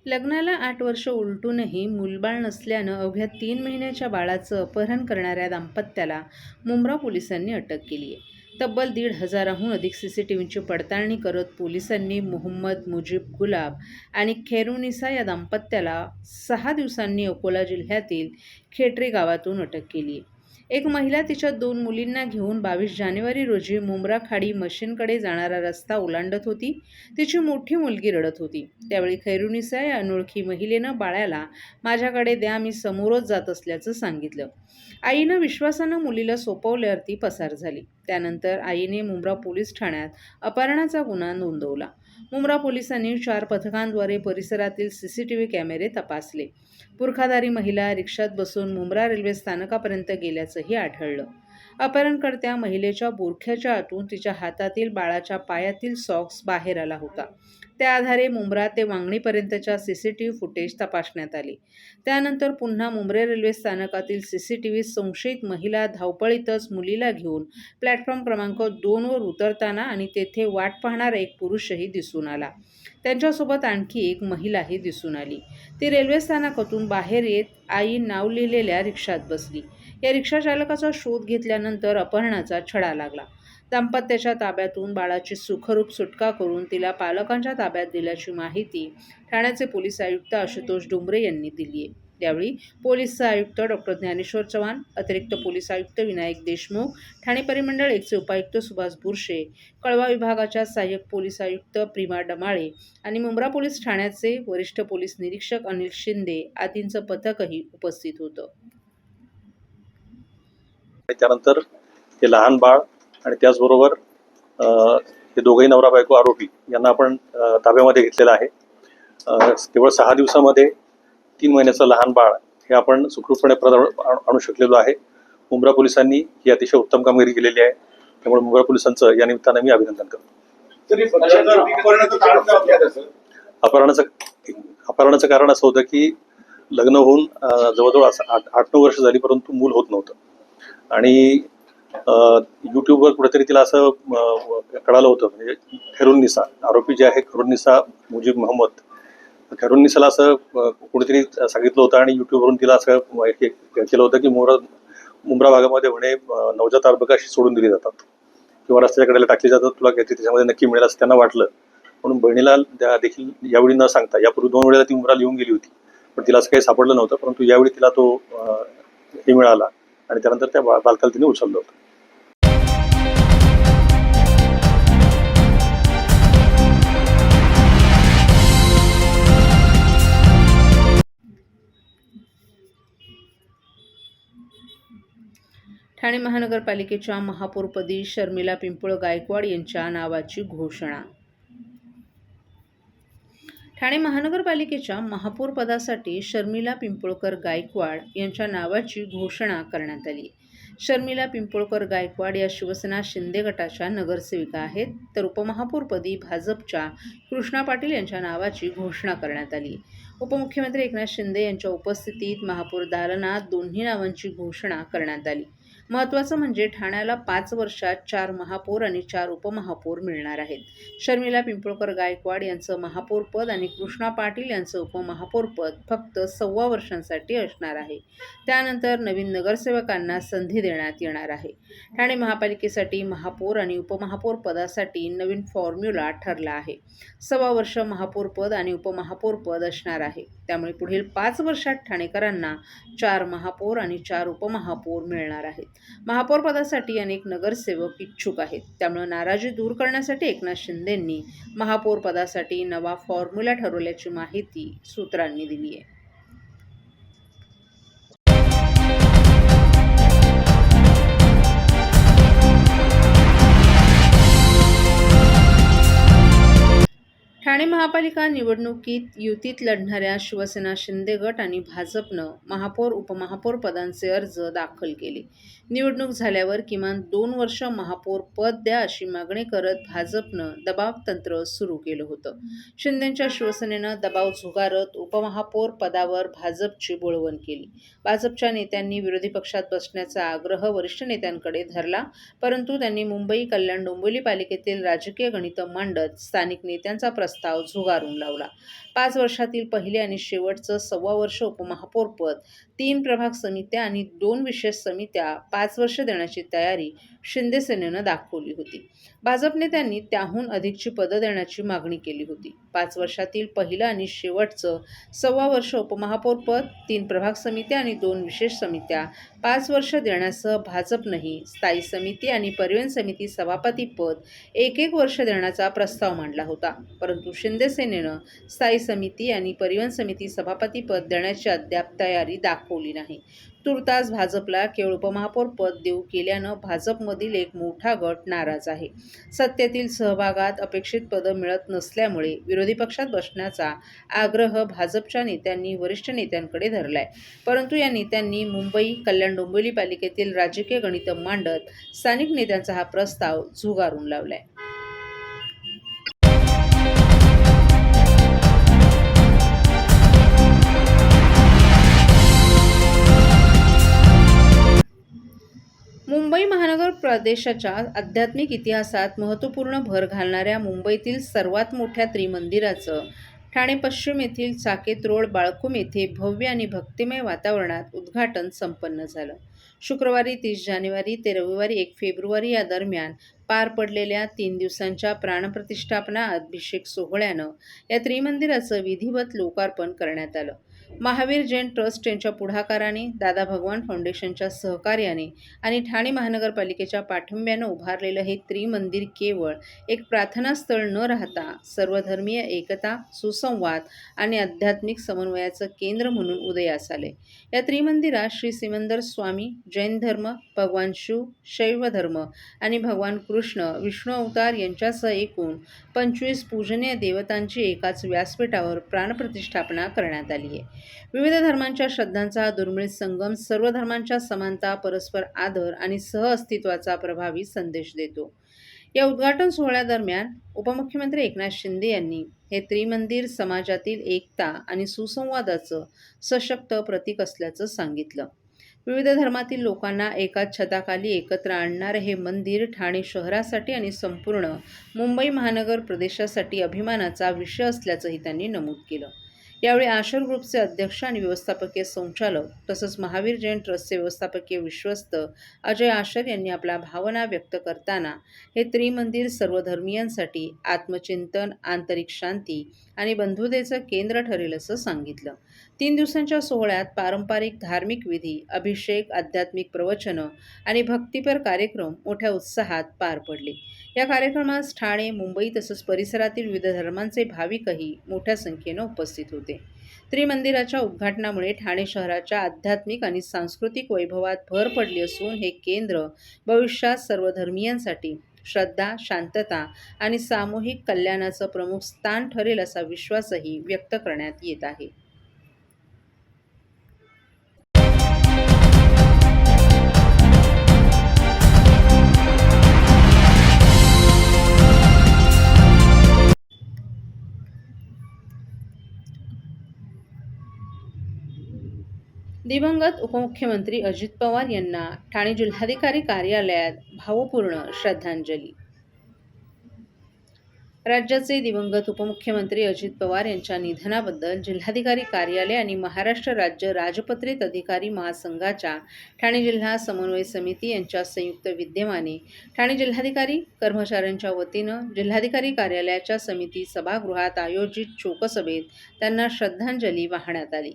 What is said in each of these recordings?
लग्नाला 8 वर्ष उलटूनही मूलबाळ नसल्यानं अवघ्या 3 महिन्याच्या बाळाचं अपहरण करणाऱ्या दाम्पत्याला मुंब्रा पोलिसांनी अटक केली आहे. तब्बल 1,500हून अधिक सीसीटीव्हीची पडताळणी करत पोलिसांनी मोहम्मद मुजीब गुलाब आणि खैरुनिसा या दाम्पत्याला 6 दिवसांनी अकोला जिल्ह्यातील खेटरे गावातून अटक केली आहे. एक महिला तिच्या 2 मुलींना घेऊन 22 जानेवारी रोजी मुंब्रा खाडी मशीनकडे जाणारा रस्ता ओलांडत होती. तिची मोठी मुलगी रडत होती. त्यावेळी खैरुनिसा या अनोळखी महिलेनं बाळाला माझ्याकडे द्या, मी समोरच जात असल्याचं सांगितलं. आईनं विश्वासानं मुलीला सोपवल्यावर ती पसार झाली. त्यानंतर आईने मुंब्रा पोलीस ठाण्यात अपहरणाचा गुन्हा नोंदवला. मुंब्रा पोलिसांनी 4 पथकांद्वारे परिसरातील सीसीटीव्ही कॅमेरे तपासले. बुरखाधारी महिला रिक्षात बसून मुंब्रा रेल्वे स्थानकापर्यंत गेल्याचंही आढळलं. अपहरणकर्त्या महिलेच्या बुरख्याच्या आतून तिच्या हातातील बाळाच्या पायातील सॉक्स बाहेर आला होता. त्या आधारे मुंब्रा ते वांगणीपर्यंतच्या सीसीटीव्ही फुटेज तपासण्यात आली. त्यानंतर पुन्हा मुंब्रा रेल्वे स्थानकातील सीसीटीव्हीत संशयित महिला धावपळीतच मुलीला घेऊन प्लॅटफॉर्म क्रमांक 2 वर उतरताना आणि तेथे वाट पाहणारा एक पुरुषही दिसून आला. त्यांच्यासोबत आणखी एक महिलाही दिसून आली. ती रेल्वे स्थानकातून बाहेर येत आई नाव लिहिलेल्या रिक्षात बसली. या रिक्षाचालकाचा शोध घेतल्यानंतर अपहरणाचा छडा लागला. दाम्पत्याच्या ताब्यातून बाळाची सुखरूप सुटका करून तिला पालकांच्या ताब्यात दिल्याची माहिती ठाण्याचे पोलीस आयुक्त आशुतोष डुंबरे यांनी दिली आहे. यावेळी पोलीस आयुक्त डॉ. ज्ञानेश्वर चव्हाण, अतिरिक्त पोलीस आयुक्त विनायक देशमुख, ठाणे परिमंडळ 1चे उपायुक्त सुभाष बुरशे, कळवा विभागाच्या सहाय्यक पोलीस आयुक्त प्रिमा डमाळे आणि मुंब्रा पोलीस ठाण्याचे वरिष्ठ पोलीस निरीक्षक अनिल शिंदे आदींचं पथकही उपस्थित होतं. त्यानंतर हे लहान बाळ आणि त्याचबरोबर हे दोघंही नवरा बायको आरोपी यांना आपण ताब्यामध्ये घेतलेलं आहे. केवळ 6 दिवसामध्ये 3 महिन्याचं लहान बाळ हे आपण सुखरूपपणे आणू शकलेलो आहे. मुंब्रा पोलिसांनी ही अतिशय उत्तम कामगिरी केलेली आहे. त्यामुळे मुंब्रा पोलिसांचं या निमित्तानं मी अभिनंदन करतो. अपहरणाचं कारण असं होतं की लग्न होऊन जवळजवळ 8-9 वर्ष झाली, परंतु मूल होत नव्हतं. आणि यूट्यूबवर कुठेतरी तिला असं कळालं होतं, म्हणजे खैरुनिसा आरोपी जे आहे खैरुनिसा मुजीब मोहम्मद, खैरुनिसाला असं कुणीतरी सांगितलं होतं आणि यूट्यूबवरून तिला असं केलं होतं की मुंब्रा भागामध्ये म्हणे नवजात अर्भकाशी सोडून दिली जातात किंवा रस्त्याच्या कडेला टाकली जातात, तुला काहीतरी त्याच्यामध्ये नक्की मिळेल असं त्यांना वाटलं. म्हणून बहिणीला देखील यावेळी न सांगता, यापूर्वी 2 वेळेला ती मुंब्रा लिहून गेली होती, पण तिला असं काही सापडलं नव्हतं. परंतु यावेळी तिला तो हे मिळाला आणि त्यानंतर त्या बालकाला तिने उचललं होतं. ठाणे महानगरपालिकेच्या महापौरपदी शर्मिला पिंपळ गायकवाड यांच्या नावाची घोषणा. ठाणे महानगरपालिकेच्या महापौरपदासाठी शर्मिला पिंपळकर गायकवाड यांच्या नावाची घोषणा करण्यात आली. शर्मिला पिंपळकर गायकवाड या शिवसेना शिंदे गटाच्या नगरसेविका आहेत, तर उपमहापौरपदी भाजपच्या कृष्णा पाटील यांच्या नावाची घोषणा करण्यात आली. उपमुख्यमंत्री एकनाथ शिंदे यांच्या उपस्थितीत महापौर दालनात दोन्ही नावांची घोषणा करण्यात आली. महत्त्वाचं म्हणजे ठाण्याला 5 वर्षात 4 महापौर आणि 4 उपमहापौर मिळणार आहेत. शर्मिला पिंपळकर गायकवाड यांचं महापौरपद आणि कृष्णा पाटील यांचं उपमहापौरपद फक्त 1.25 वर्षांसाठी असणार आहे. त्यानंतर नवीन नगरसेवकांना संधी देण्यात येणार आहे. ठाणे महापालिकेसाठी महापौर आणि उपमहापौर पदासाठी नवीन फॉर्म्युला ठरला आहे. 1.25 वर्ष महापौरपद आणि उपमहापौरपद असणार आहे. त्यामुळे पुढील 5 वर्षात ठाणेकरांना 4 महापौर आणि 4 उपमहापौर मिळणार आहेत. महापौर पदासाठी अनेक नगरसेवक इच्छुक आहेत. त्यामुळे नाराजी दूर करण्यासाठी एकनाथ शिंदेंनी महापौर पदासाठी नवा फॉर्म्युला ठरवल्याची माहिती सूत्रांनी दिली आहे. ठाणे महापालिका निवडणुकीत युतीत लढणाऱ्या शिवसेना शिंदे गट आणि भाजपनं महापौर उपमहापौर पदांचे अर्ज दाखल केले. निवडणूक झाल्यावर किमान 2 वर्ष महापौर पद द्या अशी मागणी करत भाजपनं दबाव तंत्र सुरू केलं होतं. शिंदेंच्या शिवसेनेनं दबाव झुगारत उपमहापौर पदावर भाजपची बोळवण केली. भाजपच्या नेत्यांनी विरोधी पक्षात बसण्याचा आग्रह वरिष्ठ नेत्यांकडे धरला, परंतु त्यांनी मुंबई, कल्याण, डोंबिवली पालिकेतील राजकीय गणितं मांडत स्थानिक नेत्यांचा प्रस्ताव प्रस्ताव झुगारून लावला. 5 वर्षातील पहिले आणि शेवटचं 1.25 वर्ष उपमहापौरपद, 3 प्रभाग समित्या आणि 2 विशेष समित्या 5 वर्ष देण्याची तयारी शिंदे सेनेनं दाखवली होती. भाजप नेत्यांनी त्याहून अधिकची पदं देण्याची मागणी केली होती. 5 वर्षातील पहिलं आणि शेवटचं 1.25 वर्ष उपमहापौरपद, 3 प्रभाग समित्या आणि 2 विशेष समित्या 5 वर्ष देण्यासह भाजपनंही स्थायी समिती आणि परिवहन समिती सभापतीपद 1-1 वर्ष देण्याचा प्रस्ताव मांडला होता. परंतु शिंदे सेनेनं स्थायी समिती आणि परिवहन समिती सभापतीपद देण्याची अद्याप तयारी दाखवली नाही. तूर्तास भाजपला केवळ उपमहापौरपद देऊ केल्यानं भाजपमधील एक मोठा गट नाराज आहे. सत्तेतील सहभागात अपेक्षित पदं मिळत नसल्यामुळे विरोधी पक्षात बसण्याचा आग्रह भाजपच्या नेत्यांनी वरिष्ठ नेत्यांकडे धरलाय. परंतु या नेत्यांनी मुंबई, कल्याण डोंबिवली पालिकेतील राजकीय गणितं मांडत स्थानिक नेत्यांचा हा प्रस्ताव झुगारून लावलाय. मुंबई महानगर प्रदेशाच्या आध्यात्मिक इतिहासात महत्त्वपूर्ण भर घालणाऱ्या मुंबईतील सर्वात मोठ्या त्रिमंदिराचं ठाणे पश्चिम येथील साकेत रोड बाळकुम येथे भव्य आणि भक्तिमय वातावरणात उद्घाटन संपन्न झालं. शुक्रवारी 30 जानेवारी ते रविवारी 1 फेब्रुवारी या दरम्यान पार पडलेल्या 3 दिवसांच्या प्राणप्रतिष्ठापना अभिषेक सोहळ्यानं या त्रिमंदिराचं विधिवत लोकार्पण करण्यात आलं. महावीर जैन ट्रस्ट यांच्या पुढाकाराने, दादा भगवान फाउंडेशनच्या सहकार्याने आणि ठाणे महानगरपालिकेच्या पाठिंब्यानं उभारलेलं हे त्रिमंदिर केवळ एक प्रार्थनास्थळ न राहता सर्वधर्मीय एकता, सुसंवाद आणि आध्यात्मिक समन्वयाचं केंद्र म्हणून उदयास आले. या त्रिमंदिरात श्री सिमंदर स्वामी, जैन धर्म, भगवान शिव, शैव धर्म आणि भगवान कृष्ण, विष्णू अवतार यांच्यासह एकूण 25 पूजनीय देवतांची एकाच व्यासपीठावर प्राणप्रतिष्ठापना करण्यात आली आहे. विविध धर्मांच्या श्रद्धांचा दुर्मिळ संगम सर्व धर्मांच्या समानता, परस्पर आदर आणि सहअस्तित्वाचा प्रभावी संदेश देतो. या उद्घाटन सोहळ्यादरम्यान उपमुख्यमंत्री एकनाथ शिंदे यांनी हे त्रिमंदिर समाजातील एकता आणि सुसंवादाचं सशक्त प्रतीक असल्याचं सांगितलं. विविध धर्मातील लोकांना एकाच छताखाली एकत्र आणणारे हे मंदिर ठाणे शहरासाठी आणि संपूर्ण मुंबई महानगर प्रदेशासाठी अभिमानाचा विषय असल्याचंही त्यांनी नमूद केलं. यावेळी आशर ग्रुपचे अध्यक्ष आणि व्यवस्थापकीय संचालक तसंच महावीर जैन ट्रस्टचे व्यवस्थापकीय विश्वस्त अजय आशर यांनी आपल्या भावना व्यक्त करताना हे त्रिमंदिर सर्व धर्मियांसाठी आत्मचिंतन, आंतरिक शांती आणि बंधुतेचं केंद्र ठरेल असं सांगितलं. 3 दिवसांच्या सोहळ्यात पारंपरिक धार्मिक विधी, अभिषेक, आध्यात्मिक प्रवचनं आणि भक्तिपर कार्यक्रम मोठ्या उत्साहात पार पडले. या कार्यक्रमात ठाणे, मुंबई तसंच परिसरातील विविध धर्मांचे भाविकही मोठ्या संख्येनं उपस्थित होते. त्रिमंदिराच्या उद्घाटनामुळे ठाणे शहराच्या आध्यात्मिक आणि सांस्कृतिक वैभवात भर पडली असून हे केंद्र भविष्यात सर्व धर्मियांसाठी श्रद्धा, शांतता आणि सामूहिक कल्याणाचं प्रमुख स्थान ठरेल असा विश्वासही व्यक्त करण्यात येत आहे. दिवंगत उपमुख्यमंत्री अजित पवार यांना ठाणे जिल्हाधिकारी कार्यालयात भावपूर्ण श्रद्धांजली. राज्याचे दिवंगत उपमुख्यमंत्री अजित पवार यांच्या निधनाबद्दल जिल्हाधिकारी कार्यालय आणि महाराष्ट्र राज्य राजपत्रित अधिकारी महासंघाच्या ठाणे जिल्हा समन्वय समिती यांच्या संयुक्त विद्यमाने ठाणे जिल्हाधिकारी कर्मचाऱ्यांच्या वतीनं जिल्हाधिकारी कार्यालयाच्या समिती सभागृहात आयोजित शोकसभेत त्यांना श्रद्धांजली वाहण्यात आली.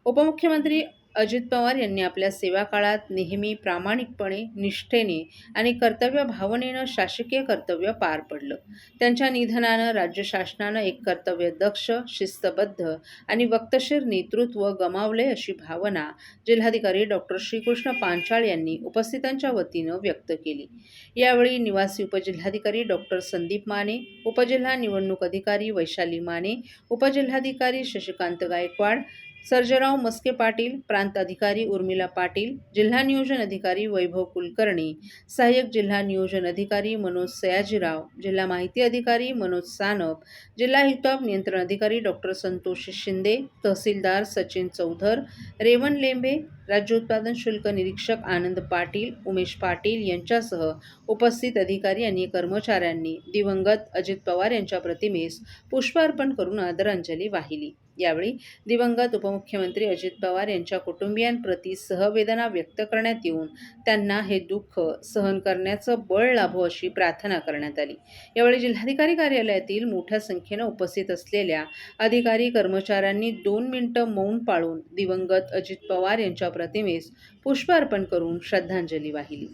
उपमुख्यमंत्री अजित पवार यांनी आपल्या सेवाकाळात नेहमी प्रामाणिकपणे, निष्ठेने आणि कर्तव्य भावनेनं शासकीय कर्तव्य पार पडलं. त्यांच्या निधनानं राज्य शासनानं एक कर्तव्यदक्ष, शिस्तबद्ध आणि वक्तशीर नेतृत्व गमावले अशी भावना जिल्हाधिकारी डॉक्टर श्रीकृष्ण पांचाळ यांनी उपस्थितांच्या वतीनं व्यक्त केली. यावेळी निवासी उपजिल्हाधिकारी डॉक्टर संदीप माने, उपजिल्हा निवडणूक अधिकारी वैशाली माने, उपजिल्हाधिकारी शशिकांत गायकवाड, सर्जेराव मस्के पाटील, प्रांत अधिकारी उर्मिला पाटील, जिल्हा नियोजन अधिकारी वैभव कुलकर्णी, सहाय्यक जिल्हा नियोजन अधिकारी मनोज सयाजीराव, जिल्हा माहिती अधिकारी मनोज सानप, जिल्हा हितोप नियंत्रण अधिकारी डॉक्टर संतोष शिंदे, तहसीलदार सचिन चौधर, रेवण लेंबे, राज्य उत्पादन शुल्क निरीक्षक आनंद पाटील, उमेश पाटील यांच्यासह उपस्थित अधिकारी आणि कर्मचाऱ्यांनी दिवंगत अजित पवार यांच्या प्रतिमेस पुष्पार्पण करून आदरांजली वाहिली। यावेळी दिवंगत उपमुख्यमंत्री अजित पवार यांच्या कुटुंबियांप्रती सहवेदना व्यक्त करण्यात येऊन त्यांना हे दुःख सहन करण्याचं बळ लाभो अशी प्रार्थना करण्यात आली। यावेळी जिल्हाधिकारी कार्यालयातील मोठ्या संख्येनं उपस्थित असलेल्या अधिकारी कर्मचाऱ्यांनी 2 मिनिटं मौन पाळून दिवंगत अजित पवार यांच्या प्रतिमेस पुष्प अर्पण करून श्रद्धांजली वाहिली।